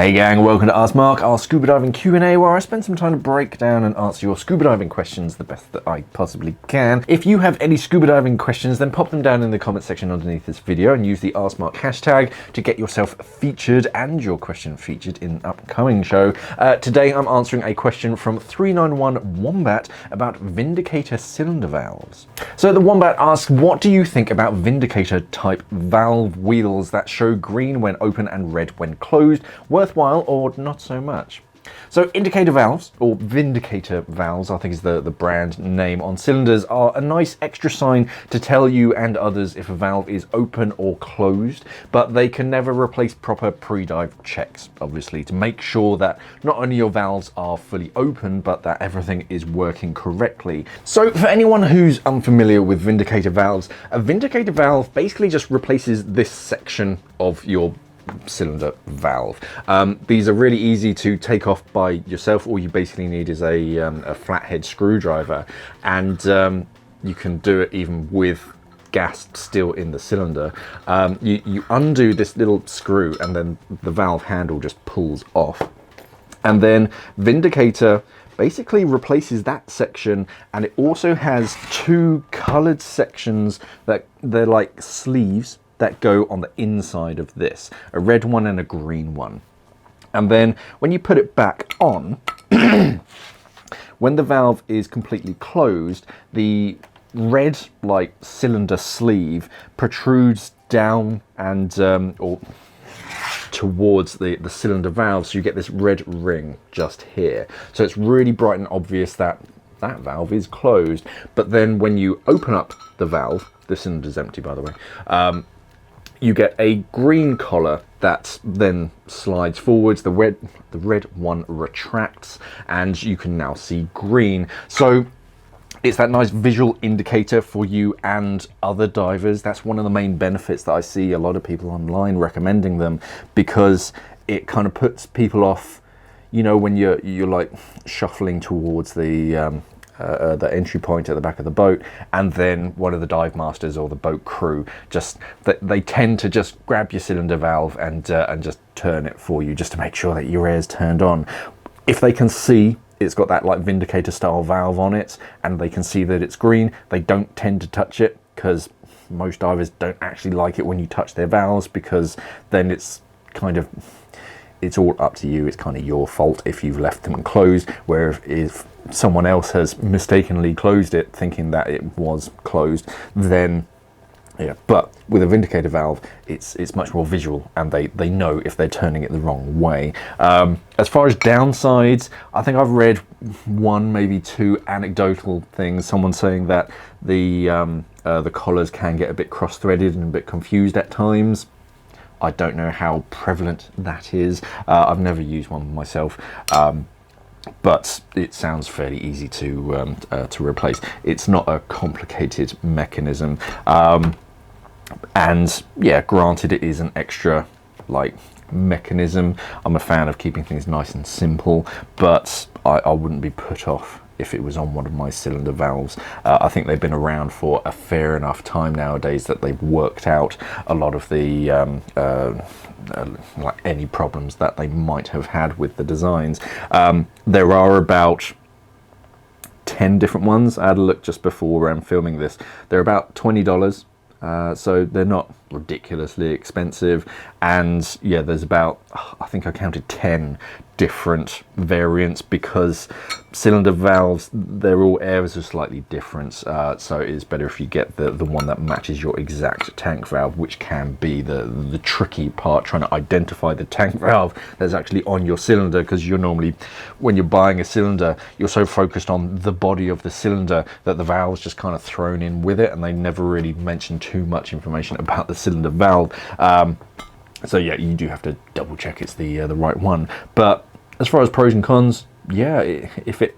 Hey gang, welcome to Ask Mark, our scuba diving Q&A, where I spend some time to break down and answer your scuba diving questions the best that I possibly can. If you have any scuba diving questions, then pop them down in the comment section underneath this video and use the Ask Mark hashtag to get yourself featured and your question featured in an upcoming show. Today I'm answering a question from 391 Wombat about Vindicator cylinder valves. So the Wombat asks, what do you think about Vindicator type valve wheels that show green when open and red when closed? Worthwhile or not so much? So indicator valves, or Vindicator valves, I think is the brand name on cylinders, are a nice extra sign to tell you and others if a valve is open or closed, but they can never replace proper pre-dive checks, obviously, to make sure that not only your valves are fully open, but that everything is working correctly. So for anyone who's unfamiliar with Vindicator valves, a Vindicator valve basically just replaces this section of your cylinder valve. These are really easy to take off by yourself. All you basically need is a flathead screwdriver, and you can do it even with gas still in the cylinder. You undo this little screw and then the valve handle just pulls off, and then Vindicator basically replaces that section, and it also has two colored sections that they're like sleeves that go on the inside of this, a red one and a green one. And then when you put it back on, when the valve is completely closed, the red like cylinder sleeve protrudes down and or towards the cylinder valve, so you get this red ring just here. So it's really bright and obvious that that valve is closed. But then when you open up the valve, the cylinder's empty by the way, you get a green collar that then slides forwards. The red one retracts, and you can now see green. So it's that nice visual indicator for you and other divers. That's one of the main benefits that I see a lot of people online recommending them, because it kind of puts people off, you know, when you're like shuffling towards the entry point at the back of the boat, and then one of the dive masters or the boat crew they tend to just grab your cylinder valve and just turn it for you, just to make sure that your air's turned on. If they can see it's got that like Vindicator style valve on it, and they can see that it's green, they don't tend to touch it, because most divers don't actually like it when you touch their valves, because then it's all up to you. It's kind of your fault if you've left them closed, where if someone else has mistakenly closed it thinking that it was closed, then yeah. But with a Vindicator valve, it's much more visual, and they know if they're turning it the wrong way. As far as downsides, I think I've read one, maybe two anecdotal things. Someone saying that the collars can get a bit cross-threaded and a bit confused at times. I don't know how prevalent that is. I've never used one myself, but it sounds fairly easy to replace. It's not a complicated mechanism, and yeah, granted, it is an extra like mechanism. I'm a fan of keeping things nice and simple, but I wouldn't be put off if it was on one of my cylinder valves. I think they've been around for a fair enough time nowadays that they've worked out a lot of the like any problems that they might have had with the designs. There are about 10 different ones. I had a look just before filming this. They're about $20. So they're not ridiculously expensive, and yeah, there's about, I think I counted 10 different variants, because cylinder valves, they're all ever so slightly different, so it is better if you get the one that matches your exact tank valve, which can be the tricky part, trying to identify the tank valve that's actually on your cylinder, because you're normally, when you're buying a cylinder, you're so focused on the body of the cylinder that the valve's just kind of thrown in with it, and they never really mention too much information about the cylinder valve. So yeah, you do have to double check it's the right one. But as far as pros and cons, yeah, if it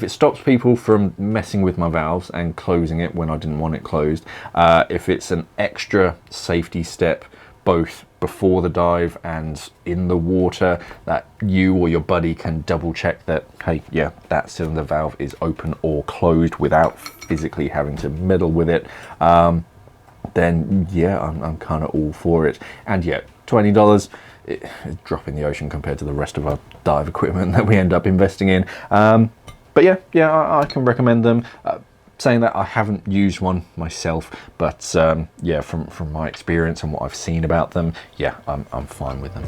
stops people from messing with my valves and closing it when I didn't want it closed, if it's an extra safety step both before the dive and in the water, that you or your buddy can double check that, hey, yeah, that cylinder valve is open or closed without physically having to meddle with it, then yeah, I'm kind of all for it. And yeah, $20, it's a drop in the ocean compared to the rest of our dive equipment that we end up investing in. But yeah, I can recommend them. Saying that, I haven't used one myself, but yeah, from my experience and what I've seen about them, yeah, I'm fine with them.